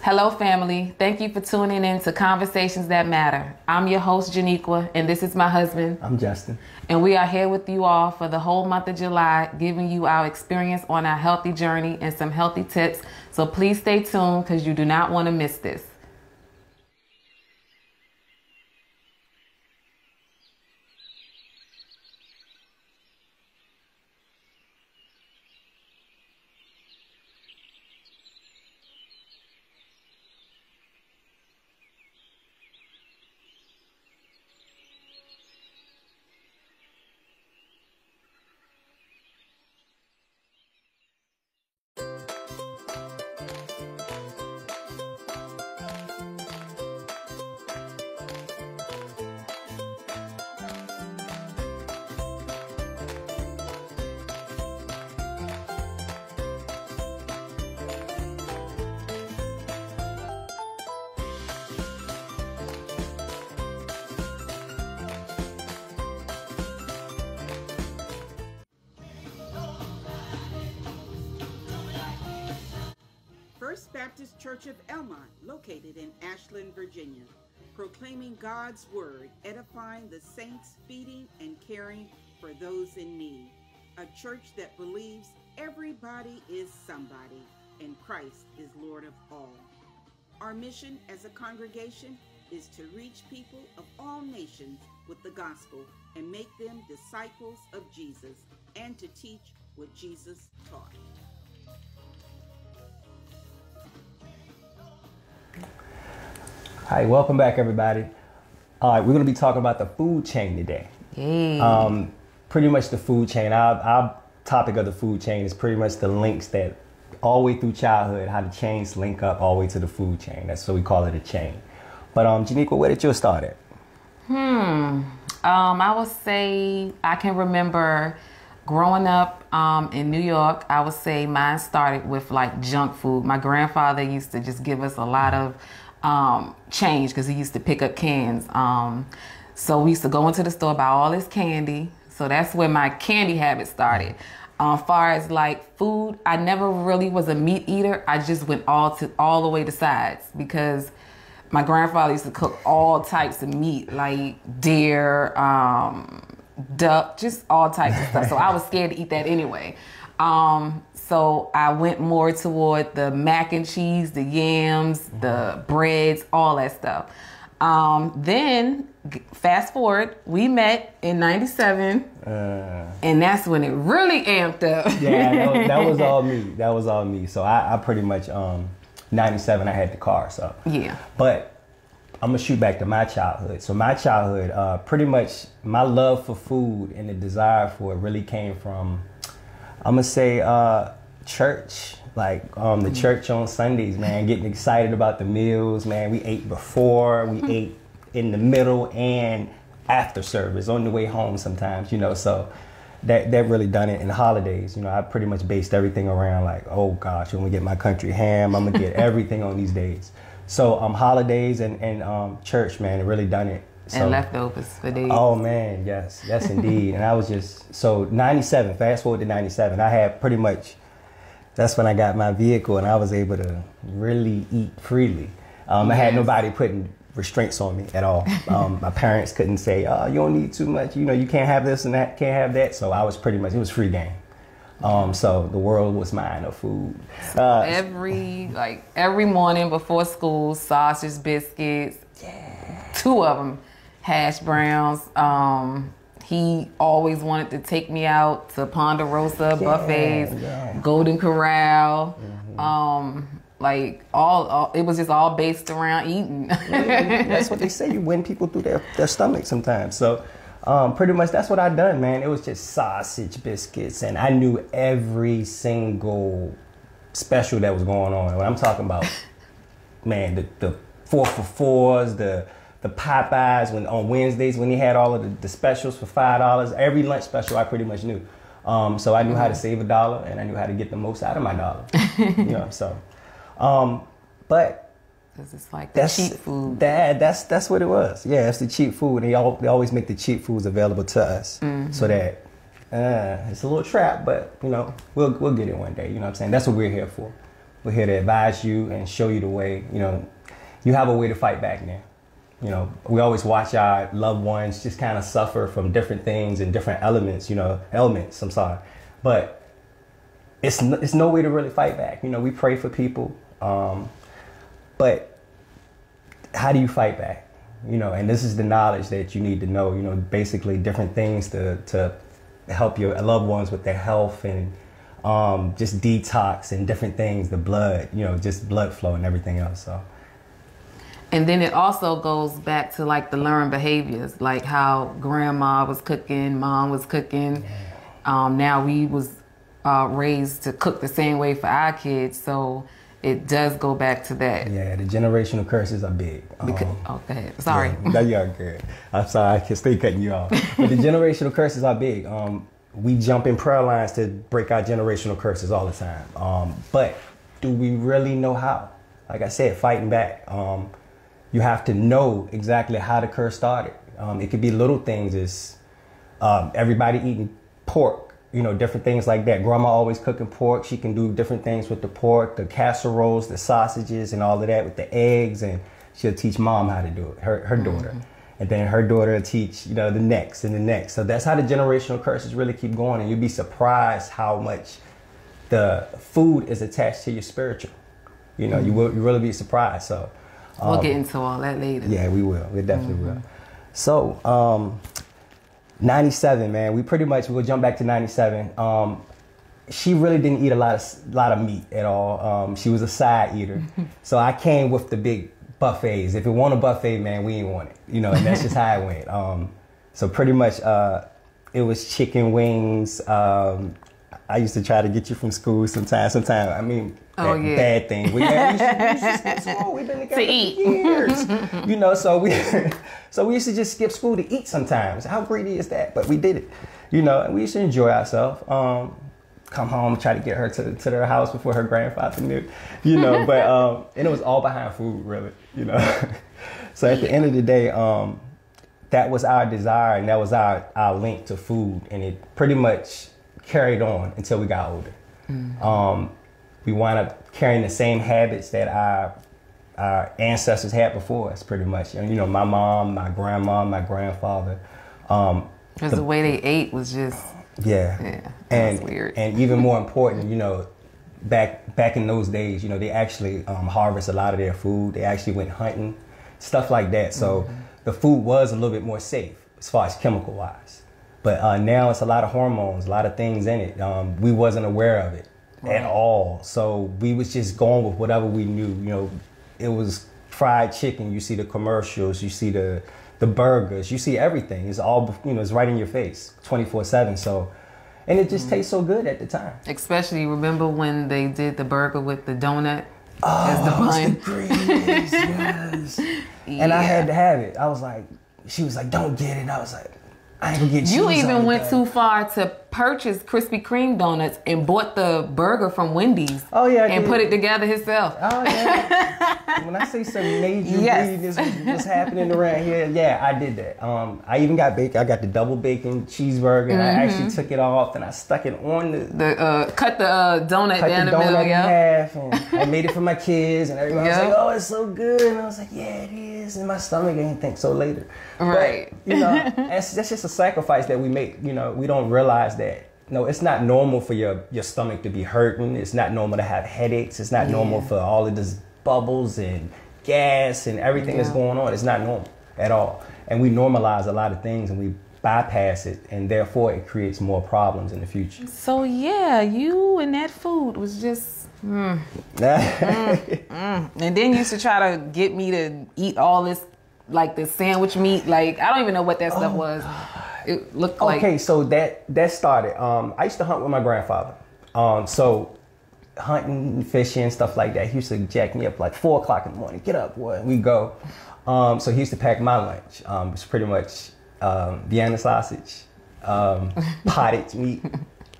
Hello, family. Thank you for tuning in to Conversations That Matter. I'm your host, NiqueToi, and this is my husband. I'm Justin. And we are here with you all for the whole month of July, giving you our experience on our healthy journey and some healthy tips. So please stay tuned because you do not want to miss this. First Baptist Church of Elmont, located in Ashland, Virginia, proclaiming God's word, edifying the saints, feeding and caring for those in need. A church that believes everybody is somebody and Christ is Lord of all. Our mission as a congregation is to reach people of all nations with the gospel and make them disciples of Jesus and to teach what Jesus taught. Hi, welcome back, everybody. All right, we're going to be talking about the food chain today. Hey. Pretty much the food chain. Our topic of the food chain is pretty much the links that all the way through childhood, how the chains link up all the way to the food chain. That's so we call it a chain. But Janiqua, where did yours start at? I would say I can remember growing up in New York. I would say mine started with like junk food. My grandfather used to just give us a lot of change because he used to pick up cans. So we used to go into the store, buy all this candy. So that's where my candy habit started. As far as like food, I never really was a meat eater. I just went all the way to sides because my grandfather used to cook all types of meat, like deer, duck, just all types of stuff. So I was scared to eat that anyway. So I went more toward the mac and cheese, the yams, the breads, all that stuff. Then fast forward, we met in 97 and that's when it really amped up. Yeah, that was all me. That was all me. So I pretty much, 97, I had the car, so. Yeah. But I'm gonna shoot back to my childhood. So my childhood, pretty much my love for food and the desire for it really came from, I'm gonna say church, like the church on Sundays, man, getting excited about the meals, man. We ate before, we ate in the middle and after service, on the way home sometimes, you know, so that really done it. In the holidays, you know, I pretty much based everything around like, oh gosh, when we get my country ham, I'm gonna get everything on these days. So holidays and church, man, it really done it. So, and leftovers for days. Oh man, yes indeed. And I was just, so 97, fast forward to 97, I had pretty much, that's when I got my vehicle and I was able to really eat freely. I had nobody putting restraints on me at all. My parents couldn't say, oh, you don't need too much, you know, you can't have this and that, can't have that. So I was pretty much, it was free game. So the world was mine of food. Every morning before school, sausage, biscuits, 2 of them. Hash browns. He always wanted to take me out to Ponderosa buffets, Golden Corral. It was just all based around eating. That's what they say. You win people through their stomach sometimes. So pretty much that's what I done, man. It was just sausage, biscuits, and I knew every single special that was going on. When I'm talking about, man, the 4 for $4s, the Popeyes, when on Wednesdays when they had all of the specials for $5, every lunch special I pretty much knew. So I knew how to save $1 and I knew how to get the most out of my dollar. You know, so but because it's like the cheap food. That's what it was. Yeah, it's the cheap food. They always make the cheap foods available to us, so that it's a little trap, but you know we'll get it one day. You know what I'm saying? That's what we're here for. We're here to advise you and show you the way. You know, you have a way to fight back now. You know, we always watch our loved ones just kind of suffer from different things and different ailments, I'm sorry. But it's no way to really fight back. You know, we pray for people, but how do you fight back? You know, and this is the knowledge that you need to know, you know, basically different things to help your loved ones with their health and just detox and different things, the blood, you know, just blood flow and everything else, so. And then it also goes back to like the learned behaviors, like how grandma was cooking, mom was cooking. Yeah. Now we was raised to cook the same way for our kids, so it does go back to that. Yeah, the generational curses are big. Go ahead. Sorry. Yeah, you're good. I'm sorry, I can stay cutting you off. But the generational curses are big. We jump in prayer lines to break our generational curses all the time. But do we really know how? Like I said, fighting back. You have to know exactly how the curse started. It could be little things as everybody eating pork, you know, different things like that. Grandma always cooking pork. She can do different things with the pork, the casseroles, the sausages, and all of that with the eggs. And she'll teach mom how to do it, her daughter. And then her daughter will teach, you know, the next and the next. So that's how the generational curses really keep going. And you'll be surprised how much the food is attached to your spiritual. You know, you really be surprised. So. We'll get into all that later. Yeah, we will. We definitely will. So, 97, man. We'll jump back to 97. She really didn't eat a lot of meat at all. She was a side eater. So I came with the big buffets. If it want a buffet, man, we ain't want it. You know, and that's just how it went. So pretty much, it was chicken wings. I used to try to get you from school sometimes. I mean, bad thing. We used to skip school. We've been together for years. You know, so we used to just skip school to eat sometimes. How greedy is that? But we did it. You know, and we used to enjoy ourselves. Come home, try to get her to their house before her grandfather knew. You know, but and it was all behind food, really. You know. So at the end of the day, that was our desire and that was our link to food, and it pretty much carried on until we got older. We wound up carrying the same habits that our ancestors had before us, pretty much. You know, my mom, my grandma, my grandfather. Because the way they ate was just and weird. And even more important, you know, back in those days, you know, they actually harvest a lot of their food. They actually went hunting, stuff like that. So the food was a little bit more safe as far as chemical wise. But now it's a lot of hormones, a lot of things in it. We wasn't aware of it at all. So we was just going with whatever we knew. You know, it was fried chicken. You see the commercials. You see the burgers. You see everything. It's all, you know, it's right in your face 24/7. So, and it just tastes so good at the time. Especially, remember when they did the burger with the donut as the bun? The greens, yes. And I had to have it. I was like, she was like, don't get it. I was like, I ain't gonna get cheese. You even went too far to purchase Krispy Kreme donuts and bought the burger from Wendy's. Oh yeah, and put it together himself. Oh yeah. When I say some major greediness was happening around here, yeah, I did that. I even got bacon. I got the double bacon cheeseburger, and I actually took it off and I stuck it on the cut the donut down the middle, in half, and I made it for my kids, and everybody was like, "Oh, it's so good," and I was like, "Yeah, it is." And my stomach ain't think so later. Right. But, you know, that's just a sacrifice that we make. You know, we don't realize that. No, it's not normal for your stomach to be hurting. It's not normal to have headaches. It's not normal for all of this bubbles and gas and everything that's going on. It's not normal at all. And we normalize a lot of things and we bypass it, and therefore it creates more problems in the future. So yeah, you and that food was just And then you used to try to get me to eat all this, like the sandwich meat. Like, I don't even know what that stuff was. It looked like... Okay, so that started. I used to hunt with my grandfather. So hunting, fishing, stuff like that. He used to jack me up like 4 o'clock in the morning. Get up, boy. We go. So he used to pack my lunch. It's pretty much Vienna sausage, pottage meat.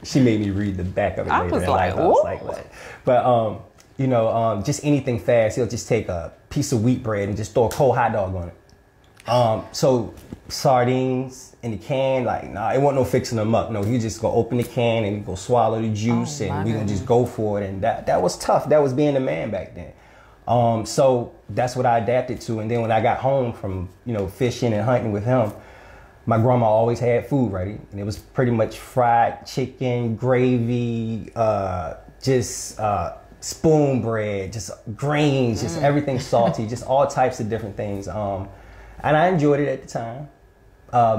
She made me read the back of it later. I was like, what? But, you know, just anything fast. He'll just take a piece of wheat bread and just throw a cold hot dog on it. So sardines in the can. Like, nah, it wasn't no fixing them up. No, you just go open the can and you go swallow the juice, and we gonna just go for it. And that was tough. That was being a man back then. So that's what I adapted to. And then when I got home from, fishing and hunting with him, my grandma always had food ready. And it was pretty much fried chicken, gravy, just spoon bread, just greens, just everything salty, just all types of different things. And I enjoyed it at the time.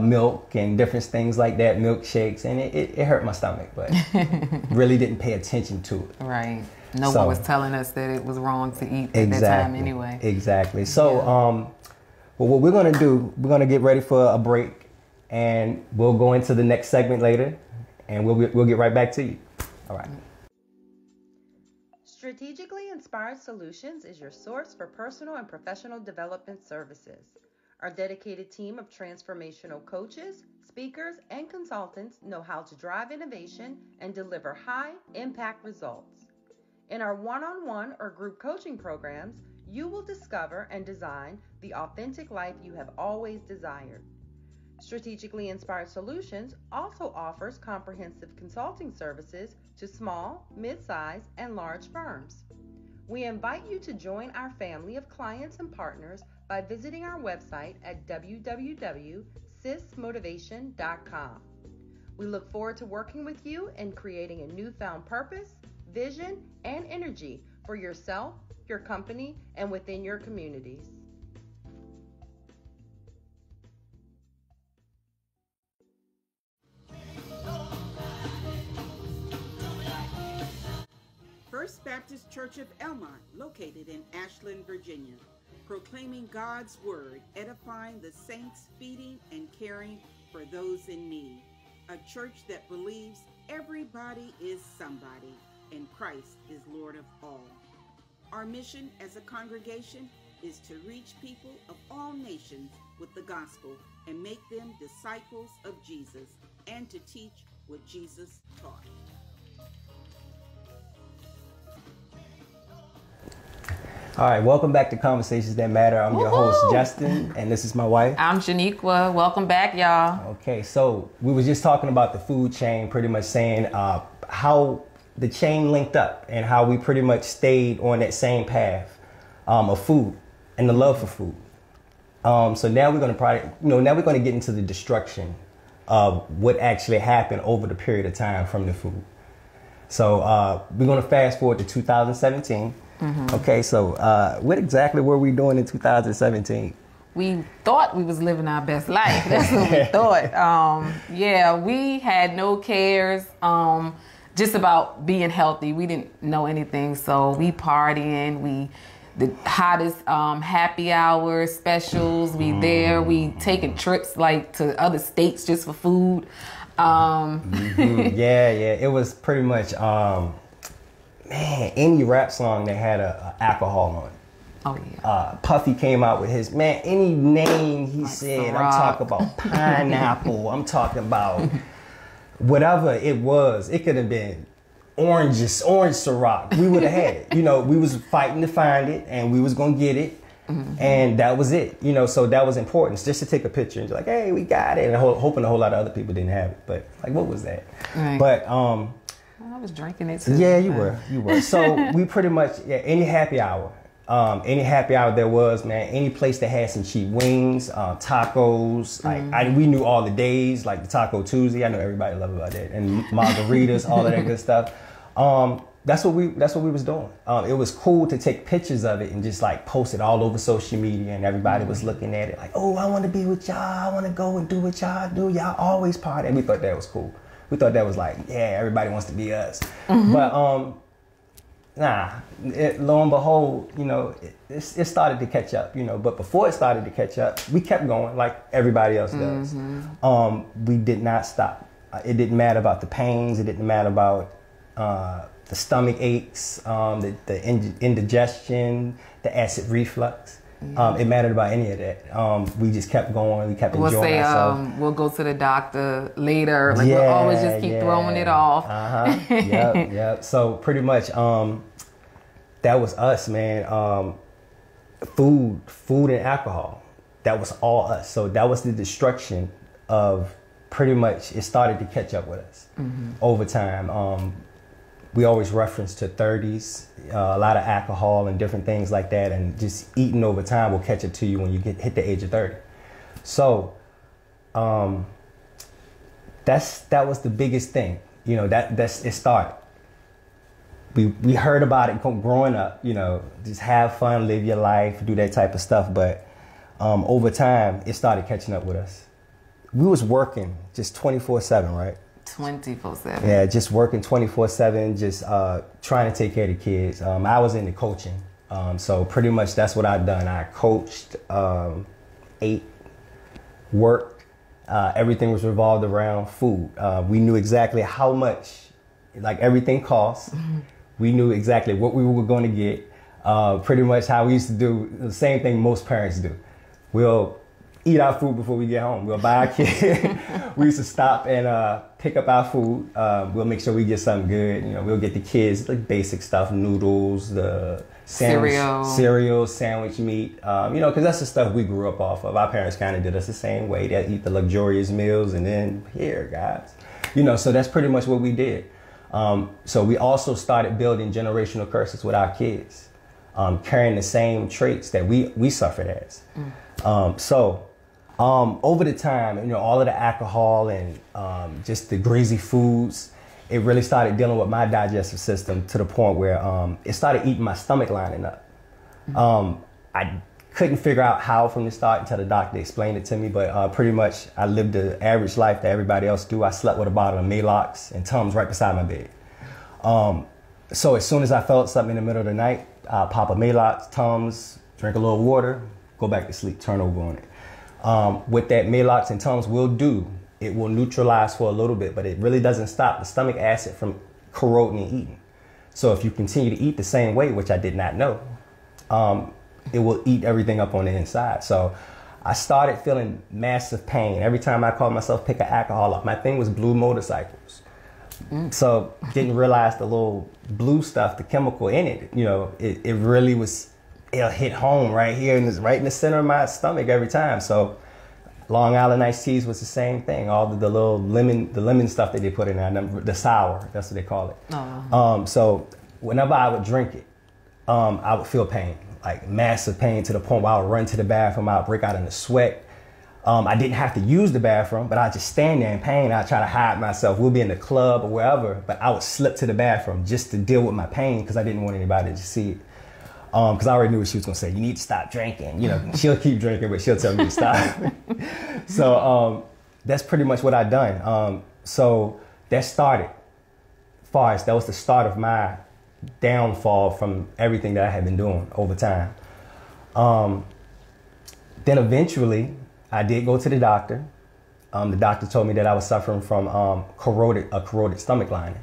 Milk and different things like that, milkshakes, and it hurt my stomach, but really didn't pay attention to it. Right. No one was telling us that it was wrong to eat at that time anyway. Exactly. So, well, what we're going to do, we're going to get ready for a break, and we'll go into the next segment later, and we'll get right back to you. All right. Strategically Inspired Solutions is your source for personal and professional development services. Our dedicated team of transformational coaches, speakers, and consultants know how to drive innovation and deliver high-impact results. In our one-on-one or group coaching programs, you will discover and design the authentic life you have always desired. Strategically Inspired Solutions also offers comprehensive consulting services to small, mid-size, and large firms. We invite you to join our family of clients and partners by visiting our website at www.sysmotivation.com. We look forward to working with you in creating a newfound purpose, vision, and energy for yourself, your company, and within your communities. First Baptist Church of Elmont, located in Ashland, Virginia, proclaiming God's word, edifying the saints, feeding and caring for those in need. A church that believes everybody is somebody, and Christ is Lord of all. Our mission as a congregation is to reach people of all nations with the gospel and make them disciples of Jesus, and to teach what Jesus taught. All right, welcome back to Conversations That Matter. I'm your host, Justin, and this is my wife. I'm Shaniqua. Welcome back, y'all. Okay, so we were just talking about the food chain, pretty much saying how the chain linked up and how we pretty much stayed on that same path of food and the love for food. So now we're going to now we're going to get into the destruction of what actually happened over the period of time from the food. So we're going to fast forward to 2017. Okay, so what exactly were we doing in 2017? We thought we was living our best life. That's what we thought. We had no cares just about being healthy. We didn't know anything, so we partying. The hottest happy hour specials. We taking trips like to other states just for food. It was pretty much any rap song that had a alcohol on it. Oh yeah. Puffy came out with his any name he said. I'm talking about pineapple. I'm talking about whatever it was. It could have been orange Ciroc. We would have had it. We was fighting to find it, and we was gonna get it, and that was it. So that was important. Just to take a picture and be like, hey, we got it, and hoping a whole lot of other people didn't have it. But like, what was that? Right. But I was drinking it too. Yeah, you were. So we pretty much, any happy hour there was, man, any place that had some cheap wings, tacos, we knew all the days, like the Taco Tuesday. I know everybody loved about that, and margaritas, all of that good stuff. That's what we was doing. It was cool to take pictures of it and just like post it all over social media, and everybody was looking at it like, oh, I want to be with y'all. I want to go and do what y'all do. Y'all always party. And we thought that was cool. We thought that was like, yeah, everybody wants to be us. But lo and behold, it started to catch up, But before it started to catch up, we kept going like everybody else does. We did not stop. It didn't matter about the pains. It didn't matter about the stomach aches, the indigestion, the acid reflux. It mattered about any of that. We just kept going. We kept enjoying ourselves. We'll go to the doctor later. Like we'll always just keep throwing it off. Yep. So pretty much, that was us, man. Food and alcohol. That was all us. So that was the destruction of pretty much it started to catch up with us over time. We always reference to 30s, a lot of alcohol and different things like that, and just eating over time will catch up to you when you hit the age of 30. So that was the biggest thing, you know, that's it started. We heard about it growing up, you know, just have fun, live your life, do that type of stuff. But over time, it started catching up with us. We was working just 24/7, right? 24/7. Yeah, just working 24/7, just trying to take care of the kids. I was into coaching, so pretty much that's what I've done. I coached, ate, worked. Everything was revolved around food. We knew exactly how much, like everything costs. We knew exactly what we were going to get. Pretty much how we used to do the same thing most parents do. We'll eat our food before we get home. We'll buy our kid. We used to stop and pick up our food. We'll make sure we get something good. You know, we'll get the kids like basic stuff, noodles, the cereal, sandwich meat. You know, because that's the stuff we grew up off of. Our parents kind of did us the same way. They eat the luxurious meals, and then here, guys. You know, so that's pretty much what we did. So we also started building generational curses with our kids, carrying the same traits that we suffered as. Over the time, you know, all of the alcohol and just the greasy foods, it really started dealing with my digestive system to the point where it started eating my stomach lining up. I couldn't figure out how from the start until the doctor explained it to me, but pretty much I lived the average life that everybody else do. I slept with a bottle of Maalox and Tums right beside my bed. So as soon as I felt something in the middle of the night, I'll pop a Maalox, Tums, drink a little water, go back to sleep, turn over on it. What that Maalox and Tums will do, it will neutralize for a little bit, but it really doesn't stop the stomach acid from corroding and eating. So if you continue to eat the same way, which I did not know, it will eat everything up on the inside. So I started feeling massive pain. Every time I called myself pick an alcohol up, my thing was blue motorcycles. So didn't realize the little blue stuff, the chemical in it, you know, it really was, it'll hit home right here, right in the center of my stomach every time. So Long Island iced teas was the same thing. All the little lemon stuff that they put in there, the sour, that's what they call it. So whenever I would drink it, I would feel pain, like massive pain to the point where I would run to the bathroom, I would break out in a sweat. I didn't have to use the bathroom, but I'd just stand there in pain. I'd try to hide myself. We'll be in the club or wherever, but I would slip to the bathroom just to deal with my pain because I didn't want anybody to see it. Because I already knew what she was going to say. You need to stop drinking. You know, she'll keep drinking, but she'll tell me to stop. So that's pretty much what I done. So that started, that was the start of my downfall from everything that I had been doing over time. Then eventually, I did go to the doctor. The doctor told me that I was suffering from a corroded stomach lining.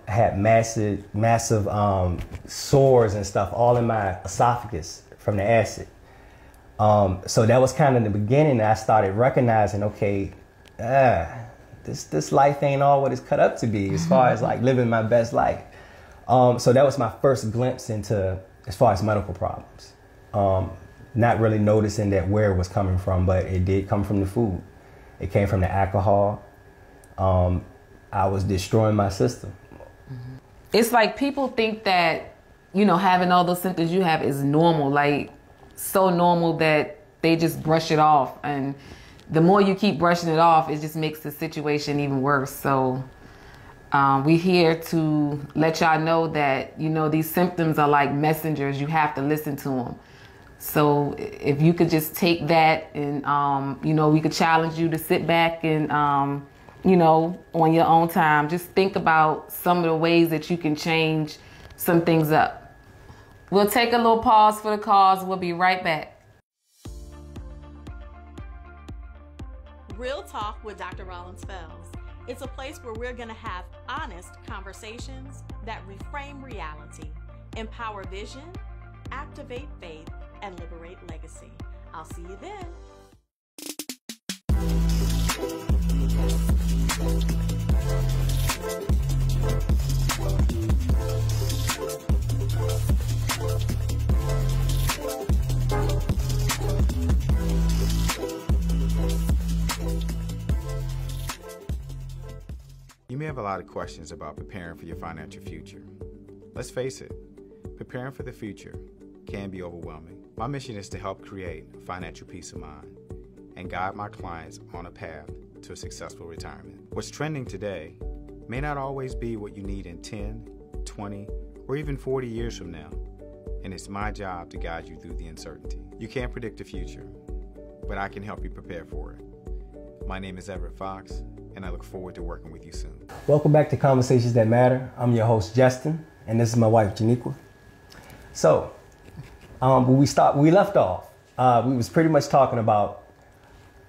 Had massive sores and stuff all in my esophagus from the acid. So that was kind of the beginning that I started recognizing, okay, this life ain't all what it's cut up to be as far as like living my best life. So that was my first glimpse into as far as medical problems. Not really noticing that where it was coming from, but it did come from the food. It came from the alcohol. I was destroying my system. It's like people think that, you know, having all those symptoms you have is normal, like so normal that they just brush it off. And the more you keep brushing it off, it just makes the situation even worse. So we're here to let y'all know that, you know, these symptoms are like messengers. You have to listen to them. So if you could just take that and, you know, we could challenge you to sit back and, you know, on your own time, just think about some of the ways that you can change some things up. We'll take a little pause for the cause. We'll be right back. Real Talk with Dr. Rollins Spells. It's a place where we're going to have honest conversations that reframe reality, empower vision, activate faith, and liberate legacy. I'll see you then. have a lot of questions about preparing for your financial future. Let's face it, preparing for the future can be overwhelming. My mission is to help create financial peace of mind and guide my clients on a path to a successful retirement. What's trending today may not always be what you need in 10, 20, or even 40 years from now, and it's my job to guide you through the uncertainty. You can't predict the future, but I can help you prepare for it. My name is Everett Fox, and I look forward to working with you soon. Welcome back to Conversations That Matter. I'm your host, Justin, and this is my wife, NiqueToi. So, when we left off, we was pretty much talking about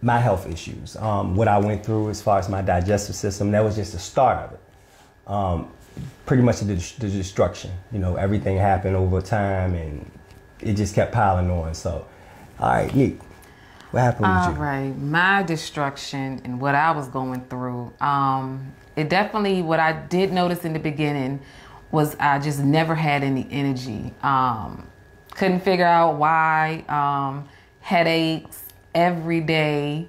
my health issues, what I went through as far as my digestive system. That was just the start of it. Pretty much the destruction. You know, everything happened over time, and it just kept piling on. So, all right, Nique, what happened with you? All right, my destruction and what I was going through. It definitely, what I did notice in the beginning was I just never had any energy. Couldn't figure out why. Headaches every day.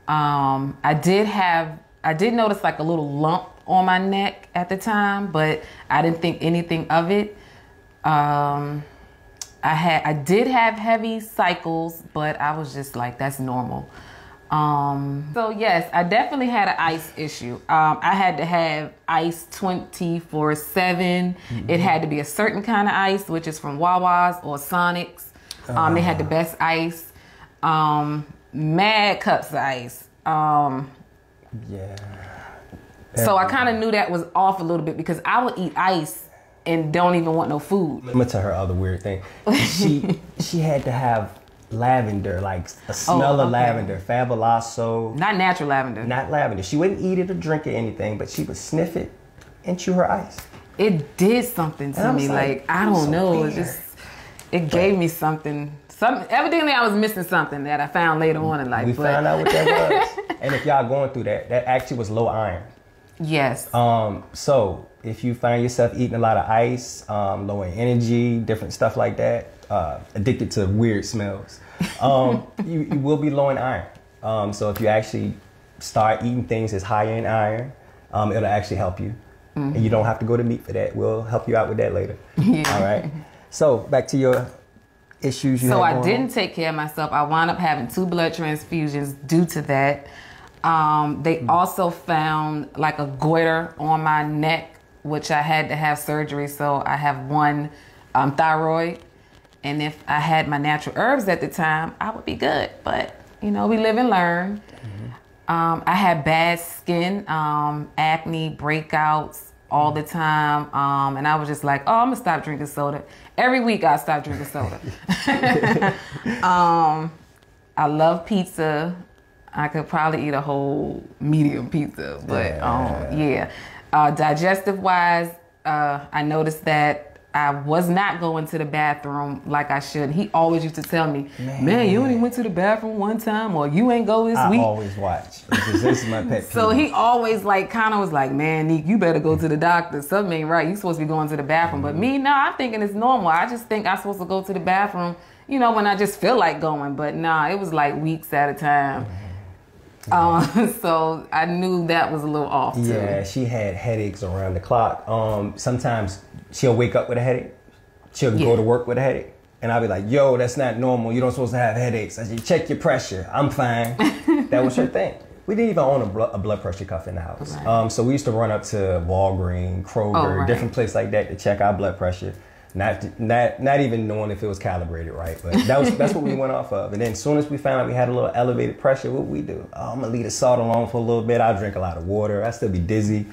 I did notice like a little lump on my neck at the time, but I didn't think anything of it. I did have heavy cycles, but I was just like, that's normal. So yes, I definitely had an ice issue. I had to have ice 24/7. Mm-hmm. It had to be a certain kind of ice, which is from Wawa's or Sonic's. They had the best ice. Mad cups of ice. Yeah. So I kind of knew that was off a little bit because I would eat ice and don't even want no food. Let me tell her other weird thing. She had to have lavender, like a smell of lavender, Fabuloso. Not natural lavender. Not lavender. She wouldn't eat it or drink it or anything, but she would sniff it and chew her ice. It did something to me. Like I don't know. Weird. It gave me something. Evidently I was missing something that I found later on in life. We found out what that was. And if y'all going through that actually was low iron. Yes. So if you find yourself eating a lot of ice, low in energy, different stuff like that, addicted to weird smells, you will be low in iron. So if you actually start eating things that's higher in iron, it'll actually help you. Mm-hmm. And you don't have to go to meat for that. We'll help you out with that later. Yeah. All right. So back to your issues you had going on. So I didn't take care of myself. I wound up having 2 blood transfusions due to that. They also found like a goiter on my neck, which I had to have surgery. So I have one thyroid. And if I had my natural herbs at the time, I would be good. But, you know, we live and learn. Mm-hmm. I had bad skin, acne, breakouts all the time. And I was just like, I'm going to stop drinking soda. Every week I stop drinking soda. I love pizza. I could probably eat a whole medium pizza, but yeah. Digestive wise, I noticed that I was not going to the bathroom like I should. He always used to tell me, man, you only went to the bathroom one time, or you ain't go this week. I always watch. This is my pet peeve. So he always kind of was like, man, Nique, you better go to the doctor. Something ain't right. You supposed to be going to the bathroom. Mm-hmm. But me, no, I'm thinking it's normal. I just think I'm supposed to go to the bathroom, you know, when I just feel like going. But nah, it was like weeks at a time. Mm-hmm. So I knew that was a little off too. Yeah, she had headaches around the clock. Sometimes she'll wake up with a headache. She'll go to work with a headache. And I'll be like, yo, that's not normal. You don't supposed to have headaches. I said, check your pressure. I'm fine. That was her thing. We didn't even own a blood pressure cuff in the house. Right. So we used to run up to Walgreens, Kroger, different places like that to check our blood pressure. Not even knowing if it was calibrated right, but that's what we went off of. And then as soon as we found out we had a little elevated pressure, what we do? I'm gonna leave the salt alone for a little bit. I'll drink a lot of water. I still be dizzy,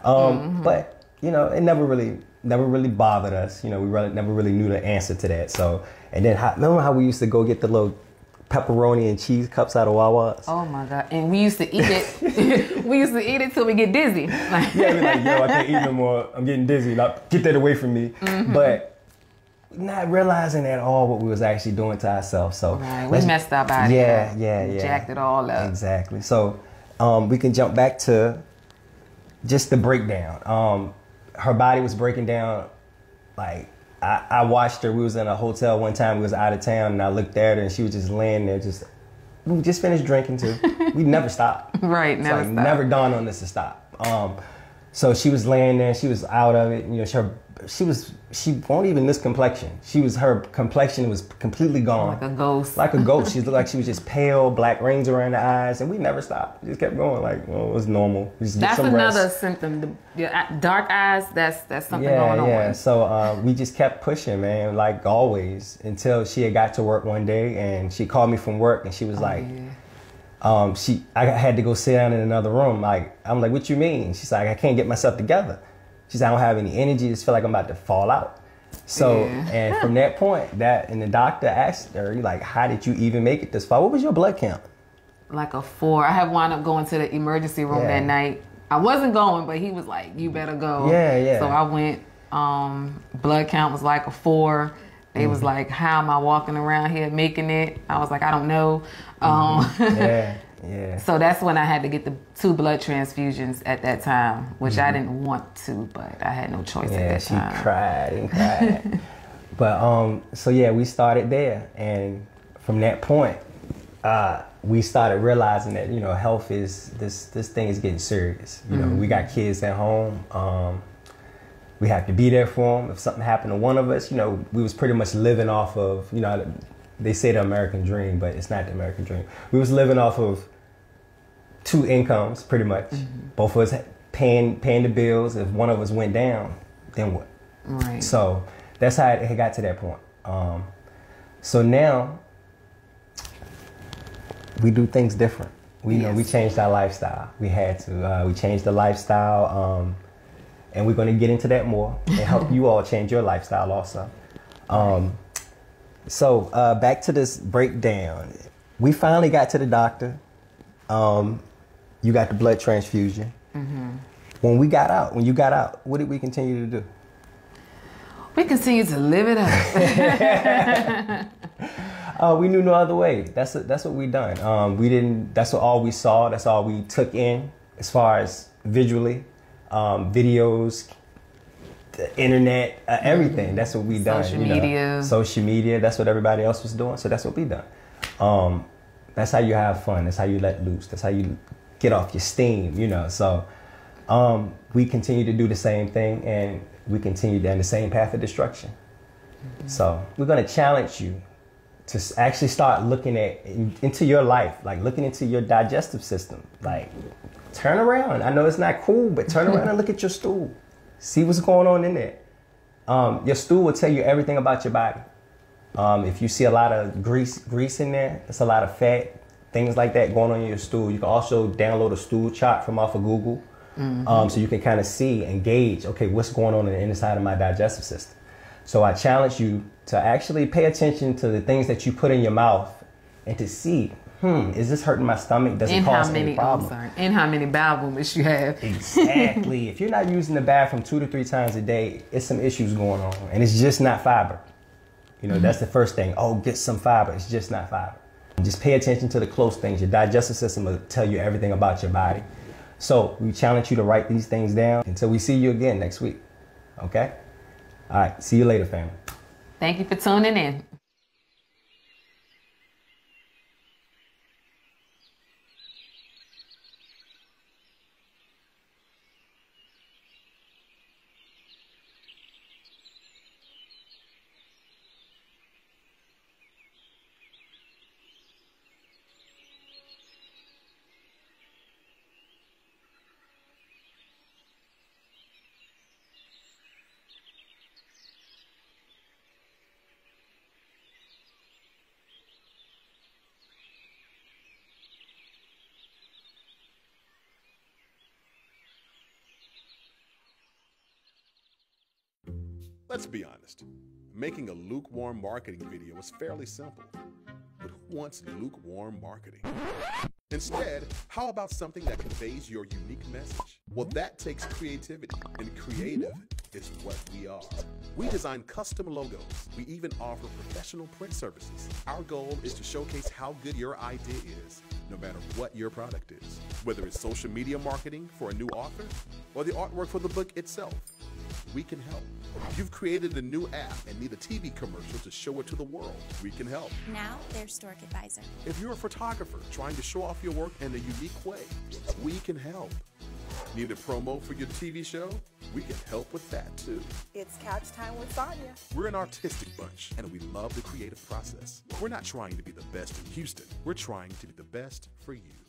but you know, it never really bothered us. You know, we never really knew the answer to that. So, and then remember how we used to go get the little pepperoni and cheese cups out of Wawa's? Oh my God. And we used to eat it. We used to eat it till we get dizzy. Yeah, we're like, yo, I can't eat no more. I'm getting dizzy. Now, get that away from me. Mm-hmm. But not realizing at all what we was actually doing to ourselves. So we messed our body up. Yeah. Jacked it all up. Exactly. So we can jump back to just the breakdown. Her body was breaking down. Like I watched her. We was in a hotel one time. We was out of town, and I looked at her, and she was just laying there. We just finished drinking too. We never stopped. Right, never stopped. Never dawned on us to stop. So she was laying there, she was out of it. You know, she won't even this complexion. Her complexion was completely gone. Like a ghost. Like a ghost. She looked like she was just pale, black rings around the eyes, and we never stopped. We just kept going, like, well, it was normal. Just that's another symptom. Dark eyes, that's something going on. Yeah, so we just kept pushing, man, like always, until she had got to work one day, and she called me from work, and she was like, I had to go sit down in another room. Like, I'm like, what you mean? She's like, I can't get myself together. She's like, I don't have any energy. I just feel like I'm about to fall out. So, and from that point, and the doctor asked her, like, how did you even make it this far? What was your blood count? Like a 4. I had wound up going to the emergency room that night. I wasn't going, but he was like, you better go. Yeah. So I went, blood count was like a 4. They was like, how am I walking around here making it? I was like, I don't know. So that's when I had to get the 2 blood transfusions at that time, which I didn't want to, but I had no choice at that time. Yeah, she cried and cried. But, so yeah, we started there. And from that point, we started realizing that, you know, health is, this thing is getting serious. You know, we got kids at home. We have to be there for them. If something happened to one of us, you know, we was pretty much living off of, you know, they say the American dream, but it's not the American dream. We was living off of 2 incomes, pretty much. Both of us paying the bills. If one of us went down, then what? Right. So that's how it got to that point. So now we do things different. We know we changed our lifestyle. We had to. We changed the lifestyle. And we're going to get into that more and help you all change your lifestyle also. So back to this breakdown. We finally got to the doctor. You got the blood transfusion. When you got out, what did we continue to do? We continued to live it up. We knew no other way. That's what we done. That's all we saw. That's all we took in as far as visually. Videos, the internet, everything. That's what we done. Social media. That's what everybody else was doing. So that's what we done. That's how you have fun. That's how you let loose. That's how you get off your steam. You know. So we continue to do the same thing, and we continue down the same path of destruction. So we're gonna challenge you to actually start looking into your life, like looking into your digestive system, like. Turn around. I know it's not cool, but turn around and look at your stool. See what's going on in there. Your stool will tell you everything about your body. If you see a lot of grease in there, it's a lot of fat, things like that going on in your stool. You can also download a stool chart from off of Google, so you can kind of see and gauge, okay, what's going on in the inside of my digestive system. So I challenge you to actually pay attention to the things that you put in your mouth and to see, is this hurting my stomach? Does it cause any problem? And how many bowel movements you have. Exactly. If you're not using the bathroom 2 to 3 times a day, it's some issues going on. And it's just not fiber. You know, that's the first thing. Oh, get some fiber. It's just not fiber. Just pay attention to the close things. Your digestive system will tell you everything about your body. So we challenge you to write these things down until we see you again next week. Okay? All right. See you later, family. Thank you for tuning in. Let's be honest, making a lukewarm marketing video is fairly simple, but who wants lukewarm marketing? Instead, how about something that conveys your unique message? Well, that takes creativity, and creative is what we are. We design custom logos. We even offer professional print services. Our goal is to showcase how good your idea is, no matter what your product is. Whether it's social media marketing for a new author or the artwork for the book itself, we can help. You've created a new app and need a TV commercial to show it to the world. We can help. Now they're Stork Advisor. If you're a photographer trying to show off your work in a unique way, we can help. Need a promo for your TV show? We can help with that too. It's Couch Time with Sonia. We're an artistic bunch, and we love the creative process. We're not trying to be the best in Houston. We're trying to be the best for you.